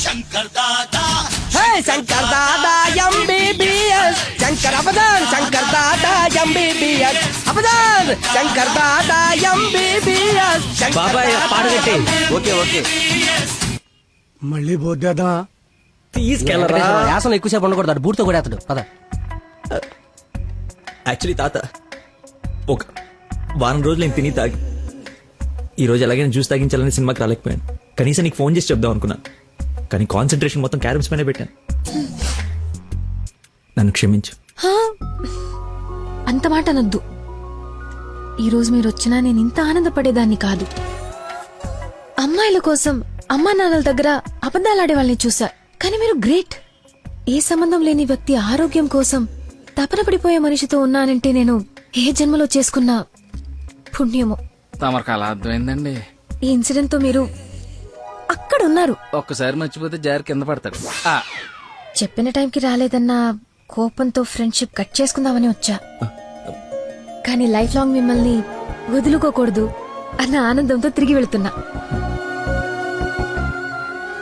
Shankar Dada MBBS Shankar అబదాన్ Shankar Dada MBBS అబదాన్ Shankar Dada MBBS బాబాయ్ పాట కట్టి. ఓకే ఓకే మళ్ళీ పోద్దేదా తీసుకెళ్ళరా. యాసన ఎక్కువసేపు ఉండకూడదు, బూట్తో కూడా అతడు పద. యాక్చువల్లీ తాత ఒక వారం రోజులు నేను తిని తాగి ఈ రోజు ఎలాగైనా జ్యూస్ తాగించాలని సినిమాకి రాలేకపోయాను. కనీసం నీకు ఫోన్ చేసి చెప్దాం అనుకున్నాను, కానీ కాన్సన్ట్రేషన్ మొత్తం క్యారమ్స్ పైన పెట్టాను. నన్ను క్షమించు. అంత మాట అనొద్దు. ఈరోజు మీరు వచ్చినా నేను ఇంత ఆనందపడేదాన్ని కాదు. అమ్మాయిల కోసం అమ్మా నాన్నల దగ్గర అబద్ధాలాడే వాళ్ళని చూసా, కానీ మీరు గ్రేట్. ఏ సంబంధం లేని వ్యక్తి ఆరోగ్యం కోసం తపన పడిపోయే మనిషితో ఉన్నానంటే నేను ఏ జన్మలో చేసుకున్న పుణ్యమో. తమరికి అలా అర్థమైందండి. ఈ ఇన్సిడెంట్ తో మీరు అక్కడ ఉన్నారు. ఒక్కసారి మర్చిపోతే జారి కింద పడతాడు. చెప్పిన టైంకి రాలేదన్న కోపంతో ఫ్రెండ్షిప్ కట్ చేసుకుందామని వచ్చా, కానీ లైఫ్ లాంగ్ మిమ్మల్ని వదులుకోకూడదు అన్న ఆనందంతో తిరిగి వెళ్తున్నా.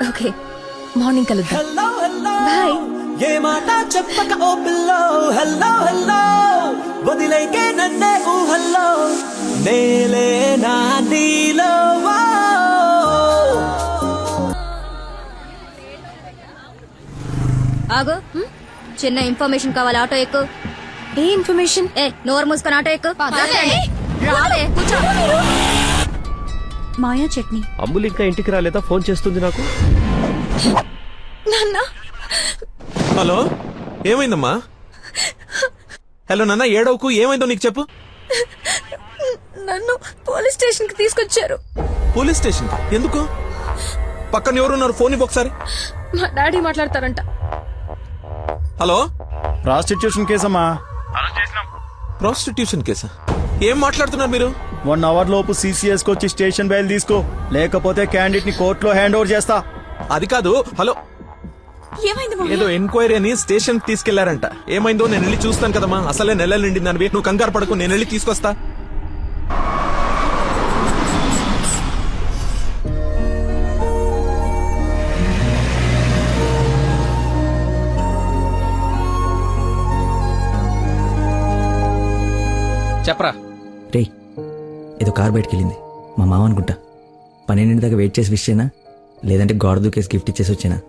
ఓకే, మార్నింగ్ కలుద్దాం. బాయ్. ఏ మాట చెప్పక ఓ పిల్లో హల్లో హల్లో వదిలేకే నన్నే ఊహల్లో నేలే నా నీలో. ఆగు, చిన్న ఇన్ఫర్మేషన్ కావాలి. ఆటో ఎక్కు. ఏ ఇన్ఫర్మేషన్? నోరు మూసుకొని ఆటో ఎక్కు. కూర్చో. మాయా చట్నీ. అమ్ములు ఇంకా ఇంటికి రాలేదా? ఫోన్ చేస్తుంది నాకు. నాన్న. హలో, ఏమైందమ్మా? హలో నాన్న, ఏడవకు. ఏమైందో నీకు చెప్పు. నన్ను పోలీస్ స్టేషన్ కి తీసుకొచ్చారు. పోలీస్ స్టేషన్ ఎందుకు? పక్కన ఎవరున్నారు? ఫోన్ ఇవ్వు ఒకసారి. మా డాడీ మాట్లాడతారంట. హలో, ప్రాస్టిట్యూషన్ కేసమ్మా. ప్రాస్టిట్యూషన్ కేసా? ఏం మాట్లాడుతున్నారు మీరు? 1 అవర్ లోపు CCS కి వచ్చి స్టేషన్ బయలు తీసుకో, లేకపోతే క్యాండిడేట్ ని కోర్టులో హ్యాండ్ ఓవర్ చేస్తా. అది కాదు. హలో, ఏదో ఎంక్వైరీ అని స్టేషన్ తీసుకెళ్లారంట. ఏమైందో నేను వెళ్ళి చూస్తాను కదమ్మా. అసలే నెలలు నిండింది. నువ్వు కంగారు పడకు, నేను వెళ్ళి తీసుకొస్తా. చెప్పరా. రే, ఏదో కార్ బయటకు వెళ్ళింది. మా మామ అనుకుంటా. 12 దాకా వెయిట్ చేసి విష్ చేయనా, లేదంటే గోడ దూకేసి గిఫ్ట్ ఇచ్చేసి వచ్చేనా?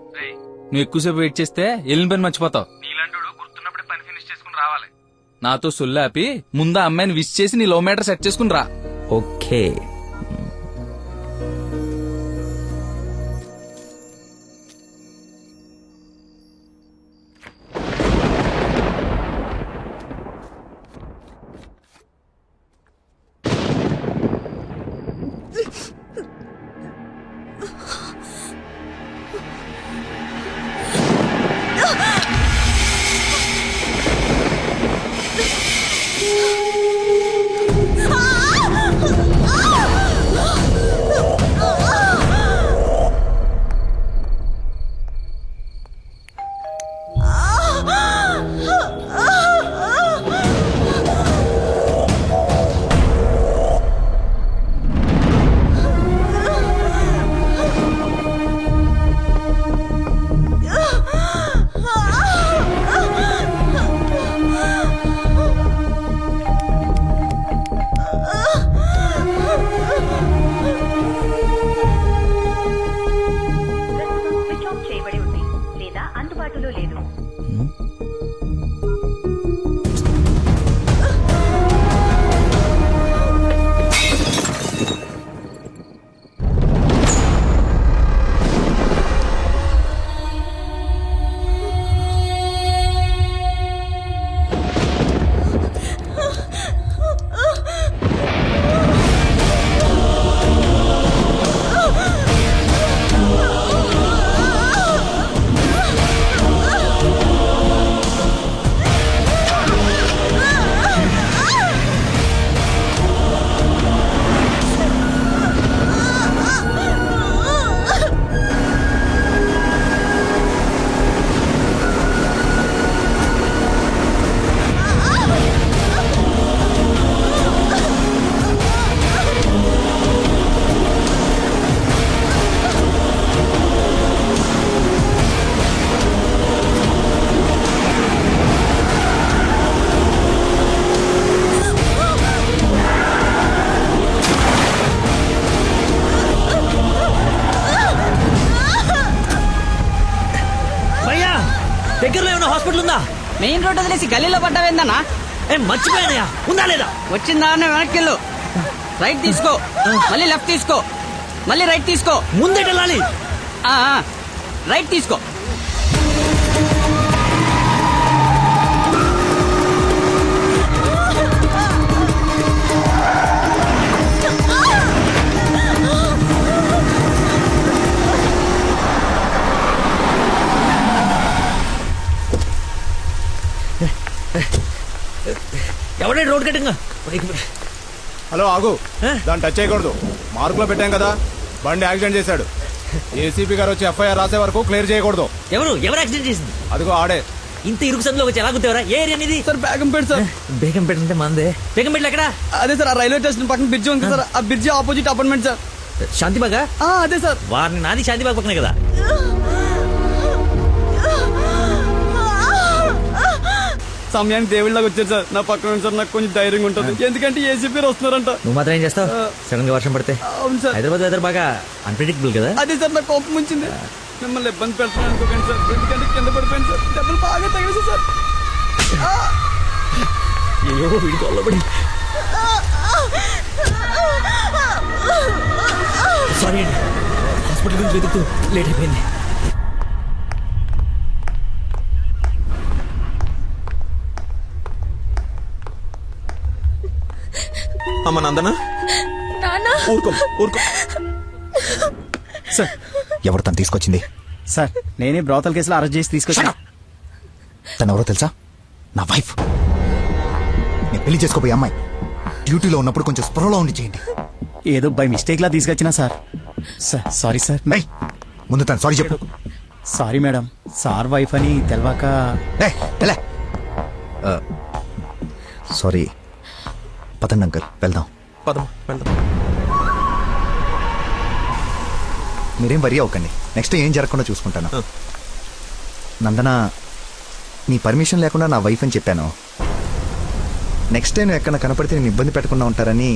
నువ్వు ఎక్కువసేపు వెయిట్ చేస్తే వెళ్ళిన పని మర్చిపోతావు. నీలాంటి గుర్తున్నప్పుడే పని ఫినిష్ చేసుకుని రావాలి. నాతో సొల్లాపి ముందు అమ్మాయిని విష్ చేసి నీ లవ్ మ్యాటర్ సెట్ చేసుకుని రా. ఓకే. మెయిన్ రోడ్ వదిలేసి గల్లీలో పడ్డావేందన్నా? మర్చిపోయానయా, ఉందా లేదా? వచ్చిందా వెనక్కి వెళ్ళు. రైట్ తీసుకో, మళ్ళీ లెఫ్ట్ తీసుకో, మళ్ళీ రైట్ తీసుకో. ముందెటెళ్ళాలి. ఆ, ఆ, రైట్ తీసుకో. ఎవడే రోడ్ కట్టింగా? హలో ఆగు, దాన్ని టచ్ చేయకూడదు. మార్కులో పెట్టాం కదా, బండి యాక్సిడెంట్ చేశాడు. ఏసీపీ గారు వచ్చి ఎఫ్ఐఆర్ రాసే వరకు క్లియర్ చేయకూడదు. ఎవరు యాక్సిడెంట్ చేసింది? అదిగో ఆడే. ఇంత ఇరుకు సందులో వచ్చి ఎలా గుర్తేవరా? ఏ ఏరియా అనేది? Sir Begumpet sir. బేగంపేట అంటే మందే. బేగంపేట ఎక్కడ? అదే సార్, ఆ రైల్వే స్టేషన్ పక్కన బ్రిడ్జ్ ఉంది సార్, ఆ బ్రిడ్జ్ ఆపోజిట్ అపార్ట్మెంట్ సార్. శాంతిబాగా? అదే సార్. వారిని నాది శాంతిబాగ్ పక్కనే కదా. సమయానికి దేవుళ్ళగా వచ్చారు సార్. నా పక్కన సార్ నాకు కొంచెం ధైర్యంగా ఉంటుంది, ఎందుకంటే ఏసీపీ వస్తున్నారంట. నువ్వు మాత్రం ఏం చేస్తావు? సడన్ గా వర్షం పడితే? అవును సార్. హైదరాబాద్ వెదర్ బాగా అన్ప్రెడిక్టబుల్ కదా. అదే సార్ నాకు కోపం వచ్చింది. మిమ్మల్ని ఇబ్బంది పెడతాను అనుకోకండి సార్, ఎందుకంటే కింద పడిపోయింది సార్, దెబ్బలు బాగా తగిలేసి సార్. అయ్యో వీడి కొల్లబడి. సారీ అండి, హాస్పిటల్ గురించి వెతుకుతూ లేట్ అయిపోయింది. అమ్మ నందన, ఊరుకో ఊరుకో. సార్, ఎవరు తను తీసుకొచ్చింది? సార్ నేనే బ్రోతల్ కేసులో అరెస్ట్ చేసి తీసుకొచ్చాను. తను ఎవరో తెలుసా? నా వైఫ్. నేను పెళ్లి చేసుకోబోయే అమ్మాయి. డ్యూటీలో ఉన్నప్పుడు కొంచెం స్పృహలో ఉండి చేయండి. ఏదో బై మిస్టేక్ లా తీసుకొచ్చినా సార్. Sir sorry sir. ఏయ్, ముందు తను సారీ చెప్పు. సారీ మేడం, సార్ వైఫ్ అని తెలవాక. ఏయ్, ఎలా? సారీ. పదండి అంకల్, వెళ్దాం. పదమ్మా వెళ్దాం. మీరేం వరి అవ్వకండి, నెక్స్ట్ ఏం జరగకుండా చూసుకుంటాను. నందన, నీ పర్మిషన్ లేకుండా నా వైఫ్ అని చెప్పాను. నెక్స్ట్ టైం ఎక్కడ కనపడితే నేను ఇబ్బంది పెట్టకుండా ఉంటారని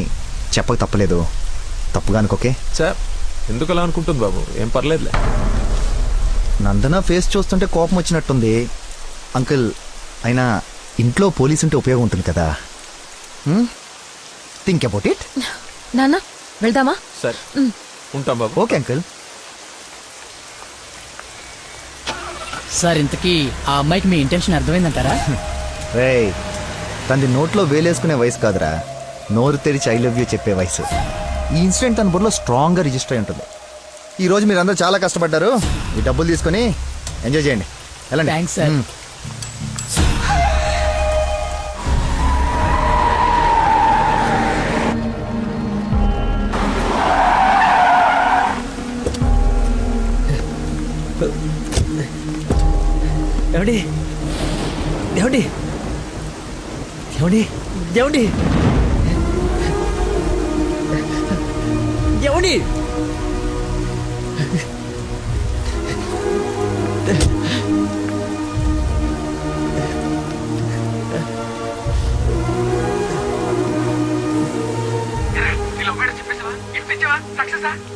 చెప్పక తప్పలేదు. తప్పుగా అనుకోకే. సార్ ఎందుకు అలా అనుకుంటుంది బాబు? ఏం పర్లేదులే. నందన ఫేస్ చూస్తుంటే కోపం వచ్చినట్టుంది. అంకుల్, అయినా ఇంట్లో పోలీస్ ఉంటే ఉపయోగం ఉంటుంది కదా. Think about it. నాన్న వెళ్దామా? సరే ఉంటాం బాబు. Okay uncle. సార్ ఇంతకీ ఆ అమ్మాయికి మీ ఇంటెన్షన్ అర్థమైందంటారా? రేయ్, తనది నోట్లో వేలేసుకునే వయసు కాదురా, నోరు తెరిచి ఐ లవ్ యూ చెప్పే వయసు. ఈ ఇన్సిడెంట్ తన బుర్రలో స్ట్రాంగ్ గా రిజిస్టర్ అయి ఉంటుంది. ఈ రోజు మీరందరూ చాలా కష్టపడ్డారు. ఈ డబ్బులు తీసుకొని ఎంజాయ్ చేయండి. వెళ్ళండి. Thanks sir. ఏమండి ఏమండి ఏమండి ఏమండి ఏమండి?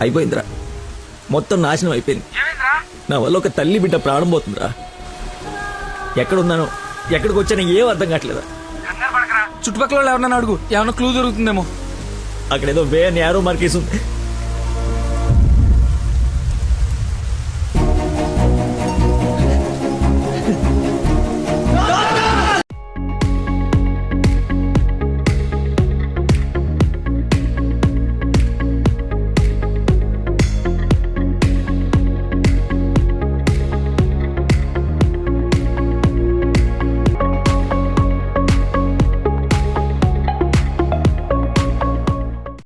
అయిపోయిందిరా, మొత్తం నాశనం అయిపోయింది. నా వల్ల ఒక తల్లి బిడ్డ ప్రాణం పోతుందిరా. ఎక్కడున్నానో ఎక్కడికి వచ్చానో ఏం అర్థం కావట్లేదా. చుట్టుపక్కల ఎవరన్నా అడుగు, ఏమన్నా క్లూ దొరుకుతుందేమో. అక్కడేదో వే అని యారో మార్కేసి ఉంది.